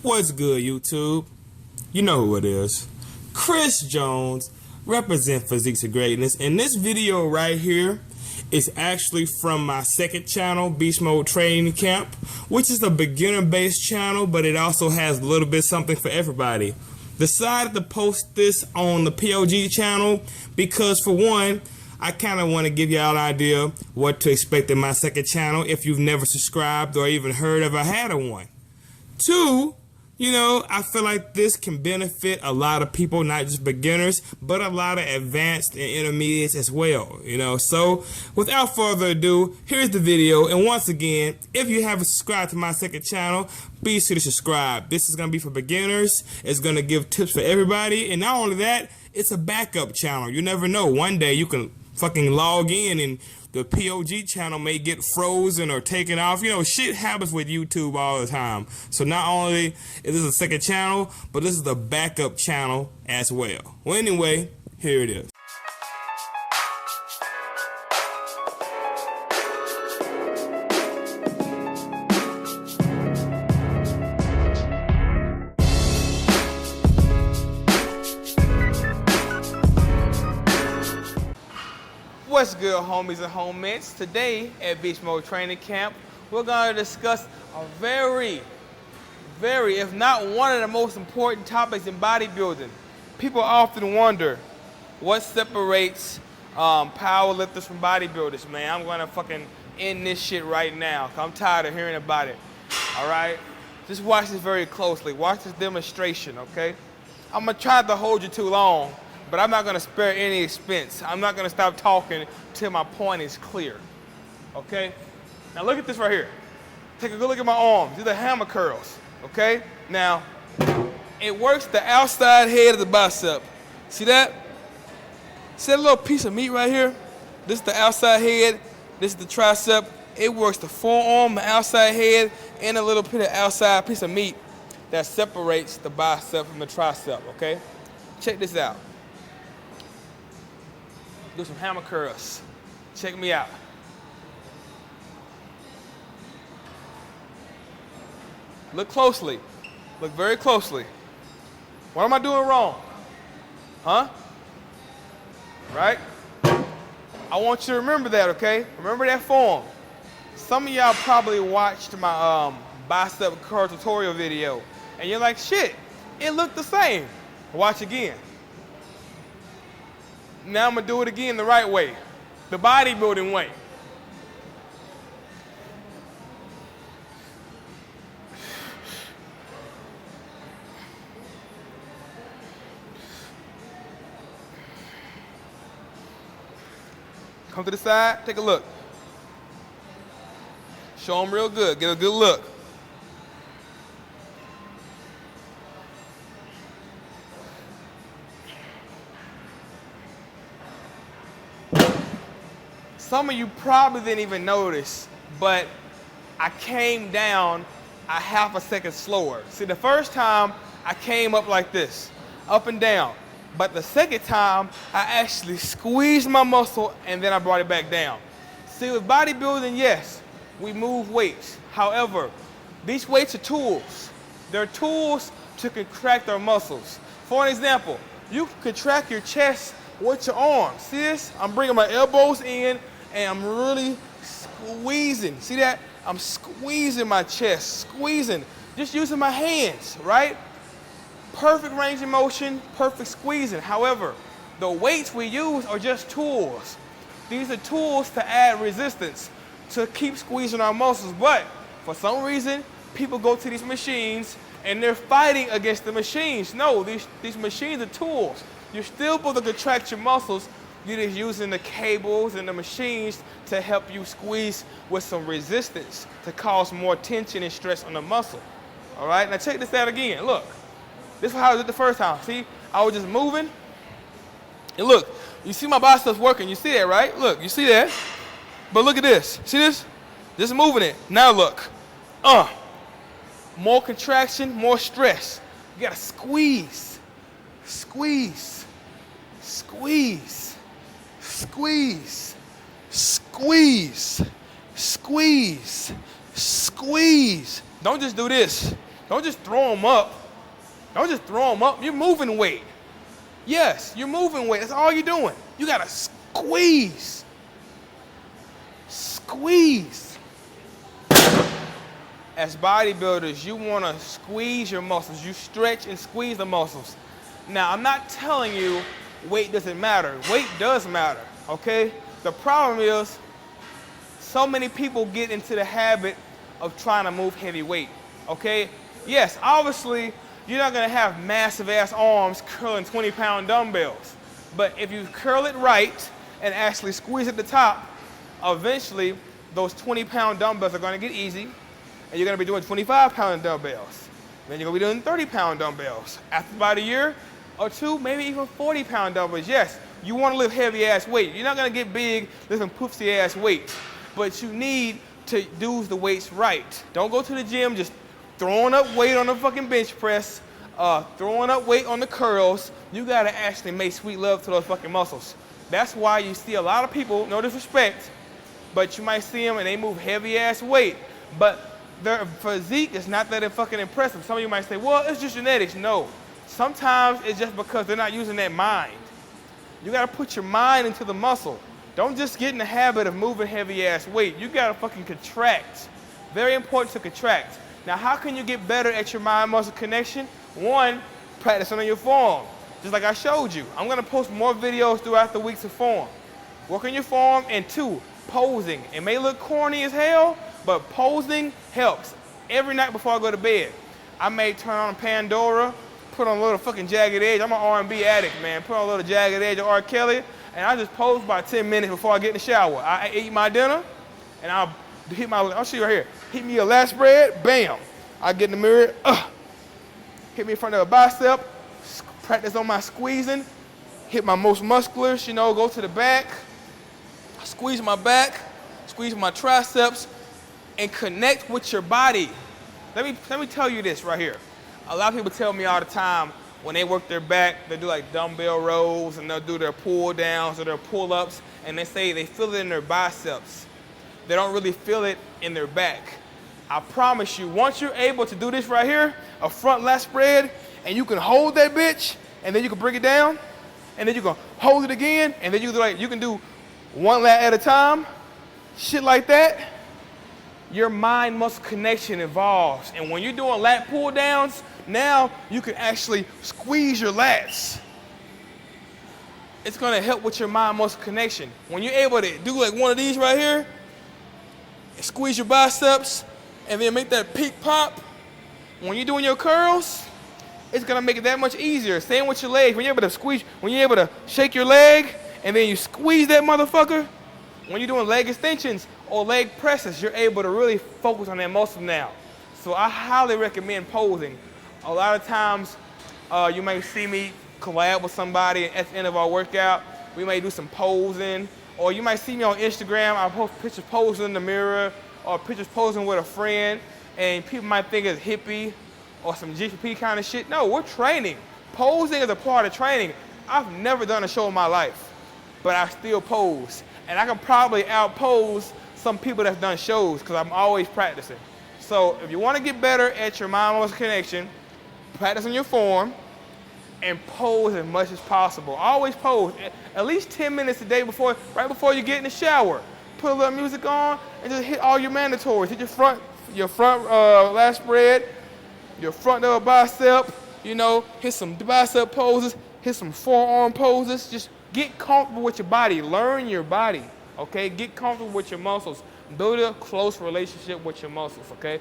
What's good, YouTube? You know who it is. Chris Jones, represent Physiques of Greatness. And this video right here is actually from my second channel, Beast Mode Training Camp, which is a beginner-based channel, but it also has a little bit something for everybody. Decided to post this on the POG channel because, for one, I kind of want to give y'all an idea what to expect in my second channel if you've never subscribed or even heard of or had a one. Two, I feel like this can benefit a lot of people, not just beginners, but a lot of advanced and intermediates as well, So, without further ado, here's the video. And once again, if you haven't subscribed to my second channel, be sure to subscribe. This is going to be for beginners. It's going to give tips for everybody. And not only that, it's a backup channel. You never know. One day you can fucking log in and the POG channel may get frozen or taken off. Shit happens with YouTube all the time. So not only is this a second channel, but this is the backup channel as well. Well, anyway, here it is. What's good, homies and homies? Today at Beast Mode Training Camp, we're going to discuss a very, if not one of the most important topics in bodybuilding. People often wonder what separates powerlifters from bodybuilders, man. I'm going to fucking end this shit right now. I'm tired of hearing about it, all right? Just watch this very closely. Watch this demonstration, okay? I'm going to try not to hold you too long, but I'm not going to spare any expense. I'm not going to stop talking till my point is clear, okay? Now look at this right here. Take a good look at my arms. These are hammer curls, okay? Now, it works the outside head of the bicep. See that? See that little piece of meat right here? This is the outside head. This is the tricep. It works the forearm, the outside head, and a little bit of outside piece of meat that separates the bicep from the tricep, okay? Check this out. Do some hammer curls. Check me out. Look closely. Look very closely. What am I doing wrong? Huh? Right? I want you to remember that, okay? Remember that form. Some of y'all probably watched my bicep curl tutorial video, and you're like, shit, it looked the same. Watch again. Now I'm going to do it again the right way, the bodybuilding way. Come to the side, take a look. Show them real good, get a good look. Some of you probably didn't even notice, but I came down a half a second slower. See, the first time I came up like this, up and down. But the second time, I actually squeezed my muscle and then I brought it back down. See, with bodybuilding, yes, we move weights. However, these weights are tools. They're tools to contract our muscles. For an example, you can contract your chest with your arms. See this? I'm bringing my elbows in and I'm really squeezing. See that? I'm squeezing my chest, squeezing, just using my hands, right? Perfect range of motion, perfect squeezing. However, the weights we use are just tools. These are tools to add resistance, to keep squeezing our muscles. But for some reason, people go to these machines and they're fighting against the machines. No, these machines are tools. You're still able to contract your muscles. You're just using the cables and the machines to help you squeeze with some resistance to cause more tension and stress on the muscle. All right, now check this out again. Look, this is how I did the first time. See, I was just moving. And look, you see my biceps working. You see that, right? Look, you see that? But look at this. See this? Just moving it. Now look. More contraction, more stress. You gotta squeeze, squeeze, squeeze, squeeze, squeeze, squeeze, squeeze. Don't just do this. Don't just throw them up. Don't just throw them up. You're moving weight. Yes, you're moving weight. That's all you're doing. You gotta squeeze. Squeeze. As bodybuilders, you wanna squeeze your muscles. You stretch and squeeze the muscles. Now, I'm not telling you weight doesn't matter. Weight does matter, okay? The problem is so many people get into the habit of trying to move heavy weight, okay? Yes, obviously, you're not gonna have massive ass arms curling 20-pound dumbbells. But if you curl it right and actually squeeze at the top, eventually those 20-pound dumbbells are gonna get easy and you're gonna be doing 25-pound dumbbells. Then you're gonna be doing 30-pound dumbbells. After about a year or two, maybe even 40-pound dumbbells. Yes, you wanna lift heavy ass weight. You're not gonna get big lifting poofy ass weights, but you need to do the weights right. Don't go to the gym just throwing up weight on the fucking bench press, throwing up weight on the curls. You gotta actually make sweet love to those fucking muscles. That's why you see a lot of people, no disrespect, but you might see them and they move heavy ass weight, but their physique is not that fucking impressive. Some of you might say, well, it's just genetics. No, sometimes it's just because they're not using that mind. You gotta put your mind into the muscle. Don't just get in the habit of moving heavy ass weight. You gotta fucking contract. Very important to contract. Now, how can you get better at your mind-muscle connection? One, practice on your form. Just like I showed you. I'm gonna post more videos throughout the weeks of form. Work on your form. And two, posing. It may look corny as hell, but posing helps. Every night before I go to bed, I may turn on Pandora, put on a little fucking Jagged Edge. I'm an R&B addict, man. Put on a little Jagged Edge of R. Kelly, and I just pose about 10 minutes before I get in the shower. I eat my dinner, and I'll show you right here. Hit me a lat spread, bam. I get in the mirror, hit me in front of a bicep, practice on my squeezing, hit my most musculars, you know, go to the back, squeeze my back, squeeze my triceps, and connect with your body. Let me tell you this right here. A lot of people tell me all the time when they work their back, they do like dumbbell rows and they'll do their pull downs or their pull ups, and they say they feel it in their biceps. They don't really feel it in their back. I promise you, once you're able to do this right here, a front lat spread, and you can hold that bitch, and then you can bring it down, and then you can hold it again, and then you can do one lat at a time, shit like that. Your mind-muscle connection evolves. And when you're doing lat pull downs, now you can actually squeeze your lats. It's gonna help with your mind-muscle connection. When you're able to do like one of these right here, squeeze your biceps, and then make that peak pop, when you're doing your curls, it's gonna make it that much easier. Same with your legs. When you're able to squeeze, when you're able to shake your leg, and then you squeeze that motherfucker, when you're doing leg extensions or leg presses, you're able to really focus on that muscle now. So I highly recommend posing. A lot of times, you may see me collab with somebody, and at the end of our workout, we may do some posing, or you might see me on Instagram. I post pictures posing in the mirror, or pictures posing with a friend, and people might think it's hippie or some GP kind of shit. No, we're training. Posing is a part of training. I've never done a show in my life, but I still pose. And I can probably outpose some people that's done shows because I'm always practicing. So if you want to get better at your mind-muscle connection, practice on your form and pose as much as possible. Always pose at least 10 minutes a day right before you get in the shower. Put a little music on and just hit all your mandatories. Hit your front lat spread, your front double bicep, you know, hit some bicep poses, hit some forearm poses. Just get comfortable with your body. Learn your body, okay? Get comfortable with your muscles. Build a close relationship with your muscles, okay?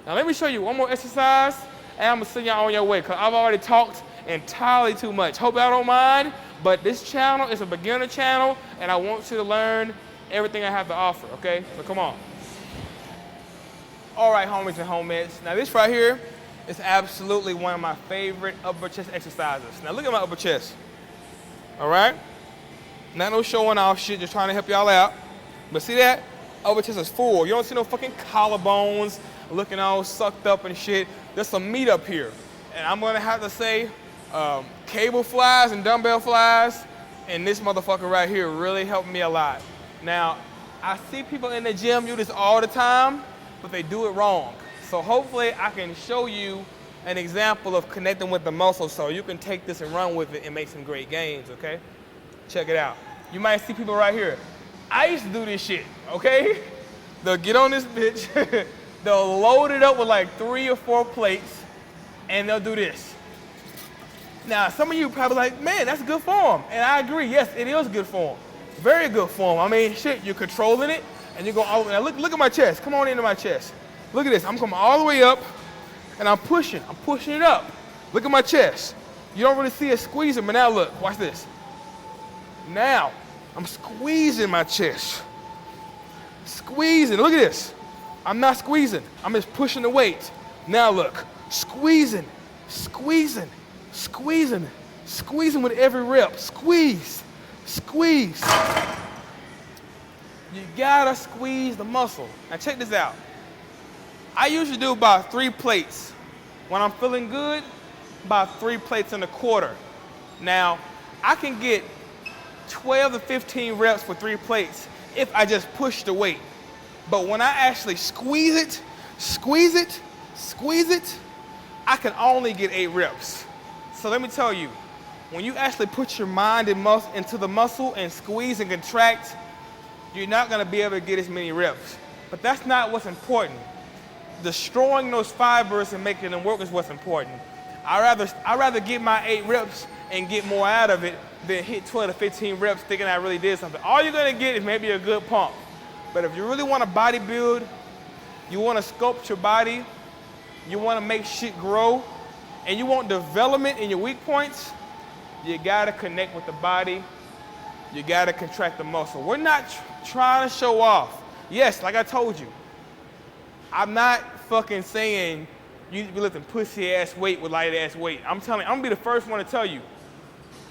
Now let me show you one more exercise, and I'm gonna send y'all on your way, because I've already talked entirely too much. Hope y'all don't mind, but this channel is a beginner channel, and I want you to learn everything I have to offer, okay? So come on. All right, homies and homies. Now this right here is absolutely one of my favorite upper chest exercises. Now look at my upper chest, all right? Not no showing off shit, just trying to help y'all out. But see that? Upper chest is full. You don't see no fucking collarbones looking all sucked up and shit. There's some meat up here. And I'm gonna have to say, cable flies and dumbbell flies, and this motherfucker right here really helped me a lot. Now, I see people in the gym do this all the time, but they do it wrong. So hopefully I can show you an example of connecting with the muscle so you can take this and run with it and make some great gains, okay? Check it out. You might see people right here. I used to do this shit, okay? They'll get on this bitch, they'll load it up with like 3 or 4 plates, and they'll do this. Now, some of you probably like, man, that's good form. And I agree, yes, it is good form. Very good form. I mean, shit, you're controlling it, and you're going all the way. Now look at my chest. Come on into my chest. Look at this. I'm coming all the way up, and I'm pushing it up. Look at my chest. You don't really see it squeezing, but now look, watch this. Now, I'm squeezing my chest. Squeezing, look at this. I'm not squeezing, I'm just pushing the weight. Now look, squeezing, squeezing, squeezing, squeezing with every rep. Squeeze, squeeze. You gotta squeeze the muscle. Now check this out. I usually do about 3 plates. When I'm feeling good, about 3 plates and a quarter. Now, I can get 12 to 15 reps for 3 plates if I just push the weight. But when I actually squeeze it, squeeze it, squeeze it, I can only get 8 reps. So let me tell you, when you actually put your mind and into the muscle and squeeze and contract, you're not gonna be able to get as many reps. But that's not what's important. Destroying those fibers and making them work is what's important. I'd rather get my 8 reps and get more out of it than hit 12 to 15 reps thinking I really did something. All you're gonna get is maybe a good pump. But if you really wanna bodybuild, you wanna sculpt your body, you wanna make shit grow, and you want development in your weak points, you gotta connect with the body, you gotta contract the muscle. We're not trying to show off. Yes, like I told you, I'm not fucking saying you be lifting pussy ass weight with light ass weight. I'm gonna be the first one to tell you,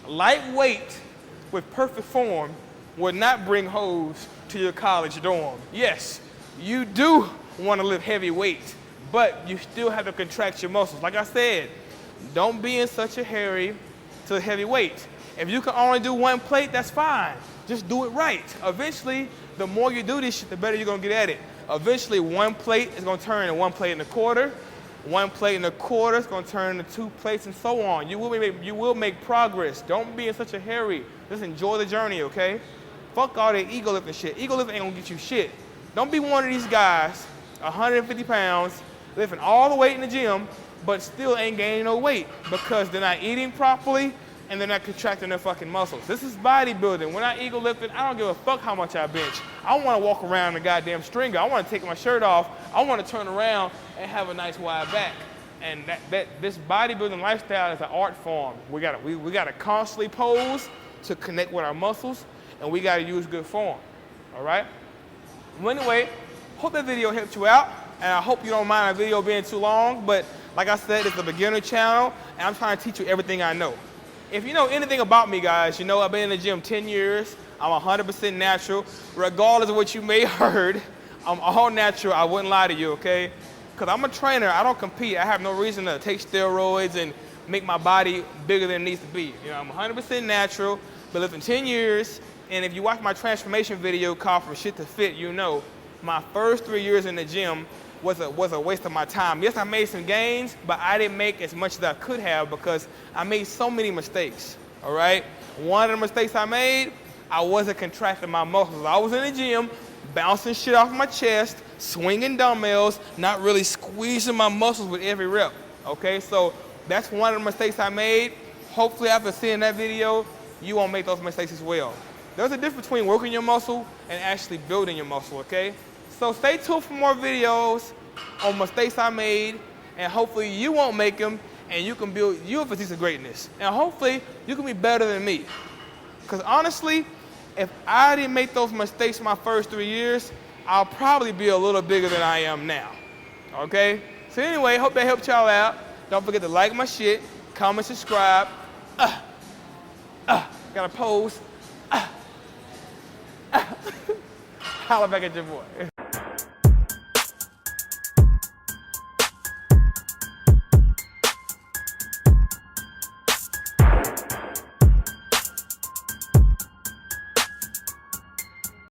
lightweight with perfect form would not bring hoes to your college dorm. Yes, you do want to lift heavy weight, but you still have to contract your muscles. Like I said, don't be in such a hurry to heavy weight. If you can only do 1 plate, that's fine. Just do it right. Eventually, the more you do this shit, the better you're gonna get at it. Eventually, 1 plate is gonna turn into 1 plate and a quarter. 1 plate and a quarter is gonna turn into 2 plates and so on. You will make progress. Don't be in such a hurry. Just enjoy the journey, okay? Fuck all that ego lifting shit. Ego lifting ain't gonna get you shit. Don't be one of these guys, 150 pounds, lifting all the weight in the gym, but still ain't gaining no weight because they're not eating properly and they're not contracting their fucking muscles. This is bodybuilding. When I ego lifting, I don't give a fuck how much I bench. I wanna walk around in a goddamn stringer. I wanna take my shirt off. I wanna turn around and have a nice wide back. And this bodybuilding lifestyle is an art form. We gotta constantly pose to connect with our muscles, and we gotta use good form, all right? Well, anyway, hope that video helped you out, and I hope you don't mind a video being too long, but like I said, it's a beginner channel, and I'm trying to teach you everything I know. If you know anything about me, guys, you know I've been in the gym 10 years. I'm 100% natural. Regardless of what you may have heard, I'm all natural. I wouldn't lie to you, okay? Because I'm a trainer. I don't compete. I have no reason to take steroids and make my body bigger than it needs to be. You know, I'm 100% natural. Been living 10 years. And if you watch my transformation video called From Shit to Fit, you know my first 3 years in the gym was a waste of my time. Yes, I made some gains, but I didn't make as much as I could have because I made so many mistakes, all right? One of the mistakes I made, I wasn't contracting my muscles. I was in the gym, bouncing shit off my chest, swinging dumbbells, not really squeezing my muscles with every rep, okay? So that's one of the mistakes I made. Hopefully after seeing that video, you won't make those mistakes as well. There's a difference between working your muscle and actually building your muscle, okay? So stay tuned for more videos on mistakes I made, and hopefully you won't make them, and you can build your physique of greatness. And hopefully you can be better than me. Because honestly, if I didn't make those mistakes my first 3 years, I'll probably be a little bigger than I am now, okay? So anyway, hope that helped y'all out. Don't forget to like my shit, comment, subscribe. Gotta pose. Holla back at your boy.